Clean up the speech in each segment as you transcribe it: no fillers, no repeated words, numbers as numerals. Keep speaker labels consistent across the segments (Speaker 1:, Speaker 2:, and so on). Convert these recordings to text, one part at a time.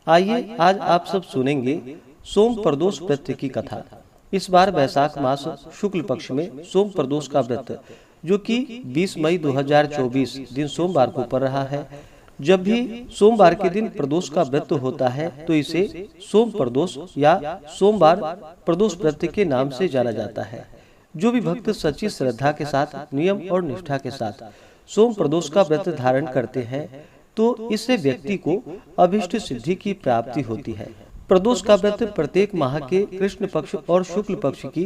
Speaker 1: आइए आज आप सब सुनेंगे सोम प्रदोष व्रत की कथा। इस बार वैशाख मास शुक्ल पक्ष में सोम प्रदोष का व्रत जो कि 20 मई 2024 दिन सोमवार को पड़ रहा है। जब भी सोमवार के दिन प्रदोष का व्रत होता है तो इसे सोम प्रदोष या सोमवार प्रदोष व्रत के नाम से जाना जाता है। जो भी भक्त सच्ची श्रद्धा के साथ नियम और निष्ठा के साथ सोम प्रदोष का व्रत धारण करते हैं तो इससे व्यक्ति को अभिष्ट सिद्धि की प्राप्ति होती है। प्रदोष का व्रत प्रत्येक माह के कृष्ण पक्ष और शुक्ल पक्ष की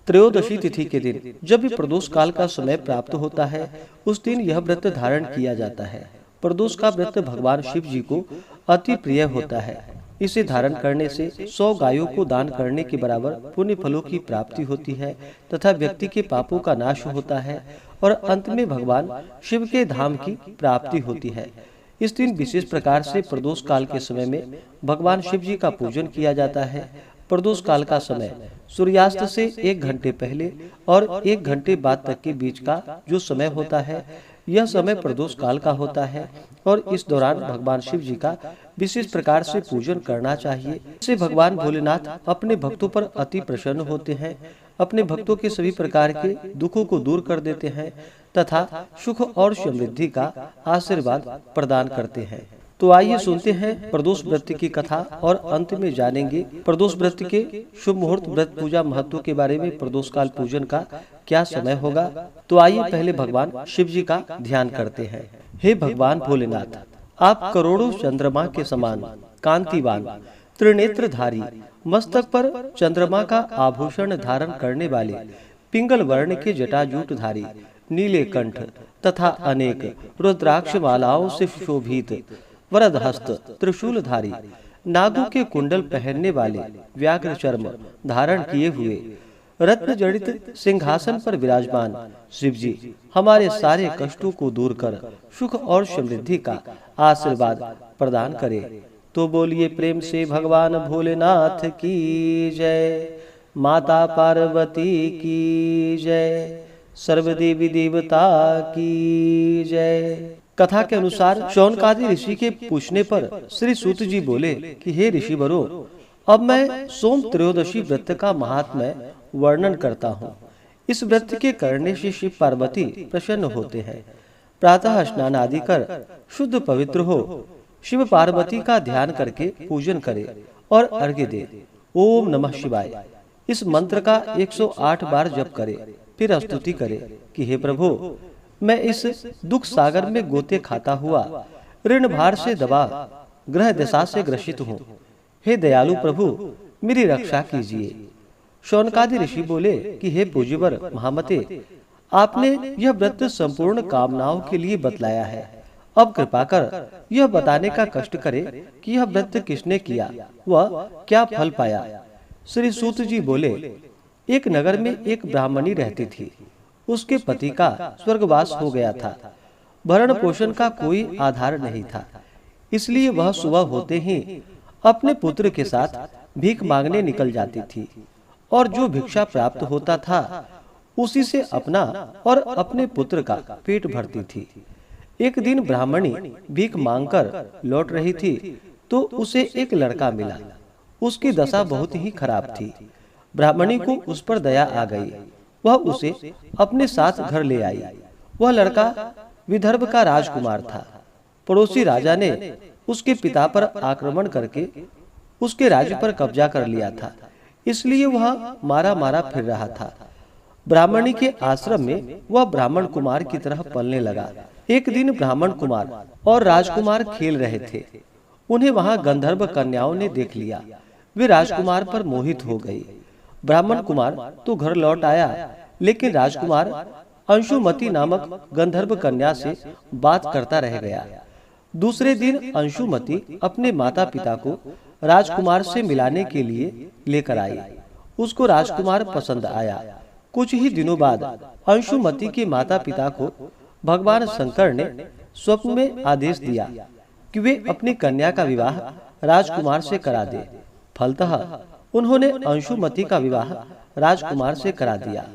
Speaker 1: त्रयोदशी तिथि के दिन जब भी प्रदोष काल का समय प्राप्त होता है उस दिन यह व्रत धारण किया जाता है। प्रदोष का व्रत भगवान शिव जी को अति प्रिय होता है। इसे धारण करने से 100 गायों को दान करने के बराबर पुण्य फलों की प्राप्ति होती है तथा व्यक्ति के पापों का नाश होता है और अंत में भगवान शिव के धाम की प्राप्ति होती है। इस दिन विशेष प्रकार से प्रदोष काल के समय में भगवान शिव जी का पूजन किया जाता है। प्रदोष काल का समय सूर्यास्त से 1 घंटे पहले और 1 घंटे बाद तक के बीच का जो समय होता है यह समय प्रदोष काल का होता है और इस दौरान भगवान शिव जी का विशेष प्रकार से पूजन करना चाहिए। इससे भगवान भोलेनाथ अपने भक्तों पर अति प्रसन्न होते हैं, अपने भक्तों के सभी प्रकार के दुखों को दूर कर देते हैं तथा सुख और समृद्धि का आशीर्वाद प्रदान करते हैं। तो आइए सुनते हैं प्रदोष व्रत की कथा और अंत में जानेंगे प्रदोष व्रत के शुभ मुहूर्त, व्रत पूजा महत्व के बारे में। प्रदोष काल पूजन का क्या समय होगा, तो आइए पहले भगवान शिव जी का ध्यान करते हैं। हे भगवान भोलेनाथ, आप करोड़ों चंद्रमा के समान कांतिवान, त्रिनेत्रधारी, मस्तक पर चंद्रमा का आभूषण धारण करने वाले, पिंगल वर्ण के जटाजूटधारी, नीले कंठ तथा अनेक रुद्राक्ष मालाओं से सुशोभित, वरद हस्त, त्रिशूलधारी, नागों के कुंडल पहनने वाले, व्याघ्र चर्म धारण किए हुए, रत्न जड़ित सिंहासन पर विराजमान शिव जी हमारे सारे कष्टों को दूर कर सुख और समृद्धि का आशीर्वाद प्रदान करे। तो बोलिए प्रेम से भगवान भोलेनाथ की जय, माता पार्वती की जय, सर्वदेवी देवता की जय। कथा के अनुसार शौनकादि ऋषि के पूछने पर श्री सूत जी बोले कि हे ऋषि वरो, अब मैं सोम त्रयोदशी व्रत का महात्म्य वर्णन करता हूँ। इस व्रत के करने से शिव पार्वती प्रसन्न होते हैं। प्रातः स्नान आदि कर शुद्ध पवित्र हो, शिव पार्वती का ध्यान करके पूजन करे और अर्घ्य दे। ओम नमः शिवाय इस मंत्र का 108 बार जप करे, फिर स्तुति करे कि हे प्रभु, मैं इस दुख सागर में गोते खाता हुआ ऋण भार से दबा ग्रह दशा से ग्रसित हूँ। हे दयालु प्रभु, मेरी रक्षा कीजिए। शौनकादि ऋषि बोले कि हे पूज्यवर महामते, आपने यह व्रत संपूर्ण कामनाओं के लिए बतलाया है। अब कृपा कर यह बताने का कष्ट करे कि यह व्रत किसने किया, वह क्या फल पाया। श्री सूत जी बोले, एक नगर में एक ब्राह्मणी रहती थी। उसके पति का स्वर्गवास हो गया था। भरण पोषण का कोई आधार नहीं था, इसलिए वह सुबह होते ही अपने पुत्र के साथ भीख मांगने निकल जाती थी और जो भिक्षा प्राप्त होता था उसी से अपना और अपने पुत्र का पेट भरती थी। एक दिन ब्राह्मणी भीख मांगकर लौट रही थी तो उसे एक लड़का मिला। उसकी दशा बहुत ही खराब थी। ब्राह्मणी को उस पर दया आ गई। वह उसे अपने साथ घर ले आई। वह लड़का विदर्भ का राजकुमार था। पड़ोसी राजा ने उसके पिता पर आक्रमण करके उसके राज्य पर कब्जा कर लिया था, इसलिए वह मारा मारा फिर रहा था। ब्राह्मणी के आश्रम में वह ब्राह्मण कुमार की तरह पलने लगा। एक दिन ब्राह्मण कुमार और राजकुमार खेल रहे थे। उन्हें वहां गंधर्व कन्याओं ने देख लिया। वे राजकुमार पर मोहित हो गई। ब्राह्मण कुमार तो घर लौट आया, लेकिन राजकुमार अंशुमती नामक गंधर्व कन्या से बात करता रह गया। दूसरे दिन अंशुमती अपने माता पिता को राजकुमार से मिलाने के लिए लेकर आई। उसको राजकुमार पसंद आया। कुछ ही दिनों बाद अंशुमती के माता पिता को भगवान शंकर ने स्वप्न में आदेश दिया कि वे अपनी कन्या का विवाह राजकुमार से करा दे। फलतः उन्होंने अंशुमती का विवाह राजकुमार से करा दिया।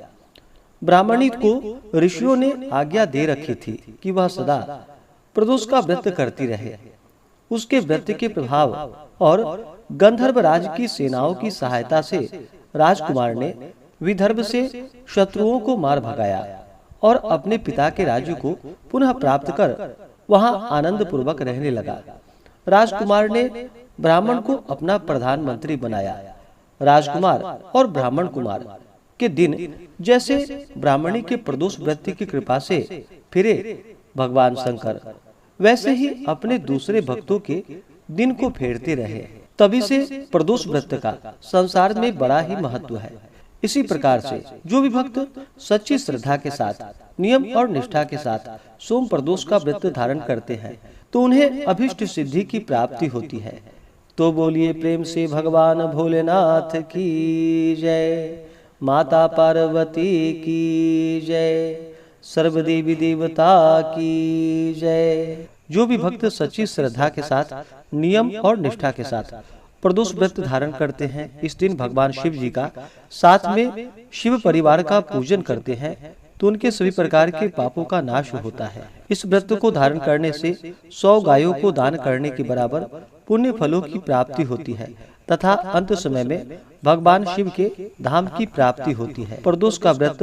Speaker 1: ब्राह्मणी को ऋषियों ने आज्ञा दे रखी थी कि वह सदा प्रदोष का व्रत करती रहे। उसके व्रत के प्रभाव और गंधर्वराज की सेनाओं की सहायता से राजकुमार ने विदर्भ से शत्रुओं को मार भगाया और अपने पिता के राज्य को पुनः प्राप्त कर वहां आनंद पूर्वक रहने लगा। राजकुमार ने ब्राह्मण को अपना प्रधानमंत्री बनाया। राजकुमार और ब्राह्मण कुमार के दिन जैसे ब्राह्मणी के प्रदोष व्रत की कृपा से फिरे भगवान शंकर, वैसे ही अपने दूसरे भक्तों के दिन को फेरते रहे। तभी से प्रदोष व्रत का संसार में बड़ा ही महत्व है। इसी प्रकार से जो भी भक्त सच्ची श्रद्धा के साथ, नियम और निष्ठा के साथ सोम प्रदोष का व्रत धारण करते हैं तो उन्हें अभिष्ट सिद्धि की प्राप्ति होती है। तो बोलिए प्रेम से भगवान भोलेनाथ की जय, माता पार्वती की जय, सर्वदेवी देवता की जय। जो भी भक्त सच्ची श्रद्धा के साथ, नियम और निष्ठा के साथ प्रदोष व्रत धारण करते हैं, इस दिन भगवान शिव जी का साथ में शिव परिवार का पूजन करते हैं तो उनके सभी प्रकार के पापों का नाश होता है। इस व्रत को धारण करने से 100 गायों को दान करने के बराबर पुण्य फलों की प्राप्ति होती है तथा अंत समय में भगवान शिव के धाम की प्राप्ति होती है। प्रदोष का व्रत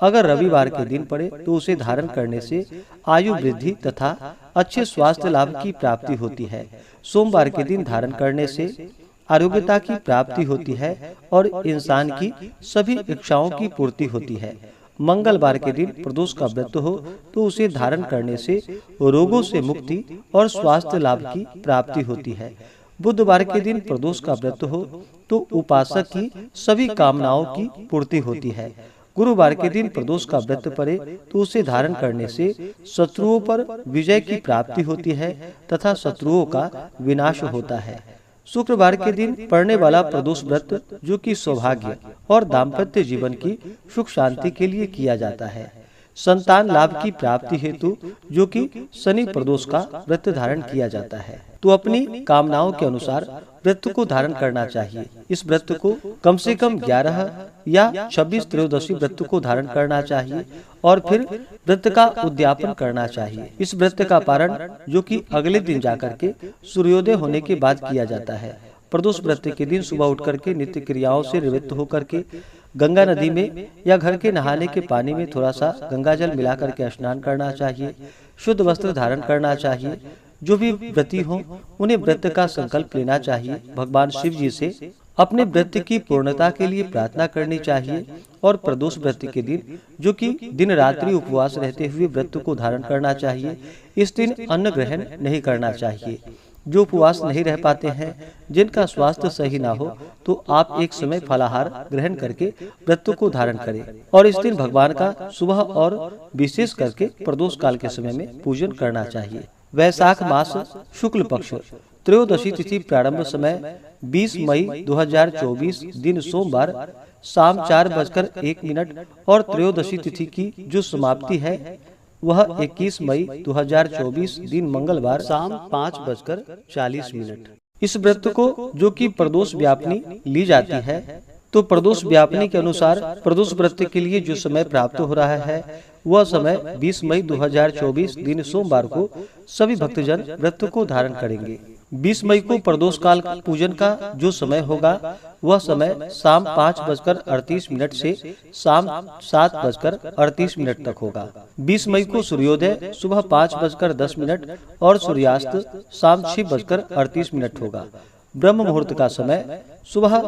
Speaker 1: अगर रविवार के दिन पड़े तो उसे धारण करने से आयु वृद्धि तथा अच्छे स्वास्थ्य लाभ की प्राप्ति होती है। सोमवार के दिन धारण करने से आरोग्यता की प्राप्ति होती है और इंसान की सभी इच्छाओं की पूर्ति होती है। मंगलवार के दिन प्रदोष का व्रत हो तो उसे धारण करने से रोगों से मुक्ति और स्वास्थ्य लाभ की प्राप्ति होती है। बुधवार के दिन प्रदोष का व्रत हो तो उपासक की सभी कामनाओं की पूर्ति होती है। गुरुवार के दिन प्रदोष का व्रत पड़े तो उसे धारण करने से शत्रुओं पर विजय की प्राप्ति होती है तथा शत्रुओं का विनाश होता है। शुक्रवार के दिन पड़ने वाला प्रदोष व्रत जो कि सौभाग्य और दाम्पत्य जीवन की सुख शांति के लिए किया जाता है। संतान लाभ की प्राप्ति हेतु जो कि शनि प्रदोष का व्रत धारण किया जाता है। तो अपनी कामनाओं के अनुसार व्रत को धारण करना चाहिए। इस व्रत को कम से कम 11 या 26 त्रयोदशी व्रत को धारण करना चाहिए और फिर व्रत का उद्यापन करना चाहिए। इस व्रत का पारण जो कि अगले दिन जाकर के सूर्योदय होने के बाद किया जाता है। प्रदोष व्रत के दिन सुबह उठ करके नित्य क्रियाओं से निवृत्त होकर के गंगा नदी में या घर के नहाने के पानी में थोड़ा सा गंगा जल मिला करके स्नान करना चाहिए। शुद्ध वस्त्र धारण करना चाहिए। जो भी व्रती हो उन्हें व्रत का संकल्प लेना चाहिए। भगवान शिव जी से अपने व्रत की पूर्णता के लिए प्रार्थना करनी चाहिए और प्रदोष व्रत के दिन जो कि दिन रात्रि उपवास रहते हुए व्रत को धारण करना चाहिए। इस दिन अन्न ग्रहण नहीं करना चाहिए। जो उपवास नहीं रह पाते हैं, जिनका स्वास्थ्य सही ना हो, तो आप एक समय फलाहार ग्रहण करके व्रत को धारण करें और इस दिन भगवान का सुबह और विशेष करके प्रदोष काल के समय में पूजन करना चाहिए। वैशाख मास शुक्ल पक्ष त्रयोदशी तिथि प्रारंभ समय 20 मई 2024 दिन सोमवार शाम 4:01 और त्रयोदशी तिथि की जो समाप्ति है वह 21 मई 2024 दिन मंगलवार शाम 5:40। इस व्रत को जो कि प्रदोष व्यापनी ली जाती है तो प्रदोष व्यापनी के अनुसार प्रदोष व्रत के लिए जो समय प्राप्त हो रहा है वह समय 20 मई 2024 दिन सोमवार को सभी भक्तजन व्रत को धारण करेंगे। 20 मई को प्रदोष काल पूजन का जो समय होगा वह समय शाम 5:38 से शाम 7:38 तक होगा। 20 मई को सूर्योदय सुबह 5:10 और सूर्यास्त शाम 6:38 होगा। ब्रह्म मुहूर्त का समय सुबह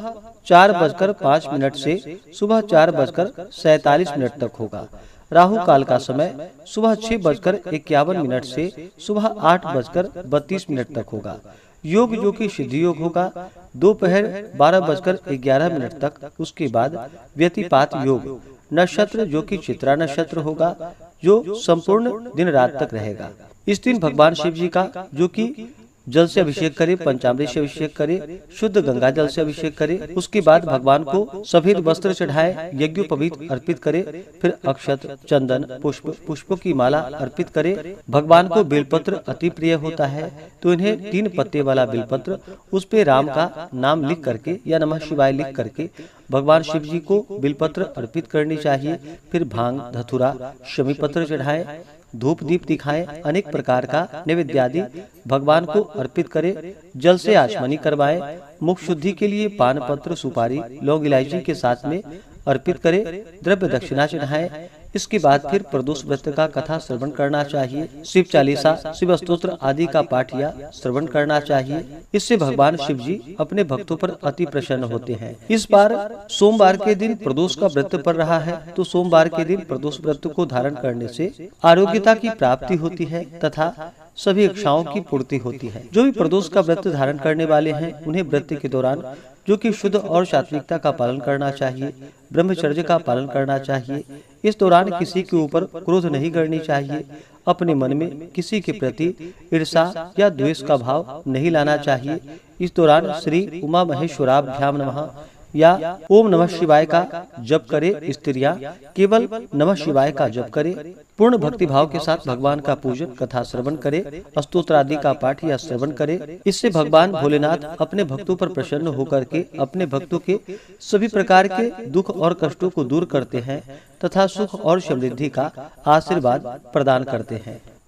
Speaker 1: 4:05 से सुबह 4:47 तक होगा। राहु काल का समय सुबह 6:51 से सुबह 8:32 तक होगा। योग जो कि सिद्धि योग होगा दोपहर 12:11 तक। उसके बाद व्यतिपात योग नक्षत्र जो कि चित्रा नक्षत्र होगा जो संपूर्ण दिन रात तक रहेगा। इस दिन भगवान शिव जी का जो कि जल से अभिषेक करे, पंचामृत से अभिषेक करे, शुद्ध गंगा जल से अभिषेक करे। उसके बाद भगवान को सफेद वस्त्र चढ़ाए, यज्ञोपवीत अर्पित करे, फिर अक्षत, चंदन, पुष्पों की माला अर्पित करे। भगवान को बेलपत्र अति प्रिय होता है तो इन्हें 3 पत्ते वाला बेलपत्र उस पे राम का नाम लिख करके या नमः शिवाय लिख करके भगवान शिव जी को बेलपत्र अर्पित करनी चाहिए। फिर भांग, धतूरा, शमी पत्र चढ़ाए धूप दीप दिखाएं, अनेक प्रकार का नैवेद्य आदि भगवान को अर्पित करें, जल से आचमनी करवाएं, मुख शुद्धि के लिए पान पत्र सुपारी लौंग इलायची के साथ में अर्पित करें, द्रव्य दक्षिणा चढ़ाएं। इसके बाद फिर प्रदोष व्रत का कथा श्रवण करना चाहिए। शिव चालीसा, शिव स्तोत्र आदि का पाठ या श्रवण करना चाहिए। इससे भगवान शिव जी अपने भक्तों पर अति प्रसन्न होते हैं। इस बार सोमवार के दिन प्रदोष का व्रत पड़ रहा है, तो सोमवार के दिन प्रदोष व्रत को धारण करने से आरोग्यता की प्राप्ति होती है तथा सभी इच्छाओं की पूर्ति होती है। जो भी प्रदोष का व्रत धारण करने वाले हैं, उन्हें व्रत के दौरान जो कि शुद्ध और सात्विकता का पालन करना चाहिए, ब्रह्मचर्य का पालन करना चाहिए। इस दौरान किसी के ऊपर क्रोध नहीं करनी चाहिए, अपने मन में किसी के प्रति ईर्षा या द्वेष का भाव नहीं लाना चाहिए। इस दौरान श्री उमा महेश्वराभ्याम नमः या ओम नमः शिवाय का जप करे। स्त्रियां केवल नमः शिवाय का जप करे। पूर्ण भक्ति भाव के साथ भगवान का पूजन कथा श्रवण करे, स्तोत्र आदि का पाठ या श्रवण करे। इससे भगवान भोलेनाथ अपने भक्तों पर प्रसन्न होकर के अपने भक्तों के सभी प्रकार के दुख और कष्टों को दूर करते हैं तथा सुख और समृद्धि का आशीर्वाद प्रदान करते हैं।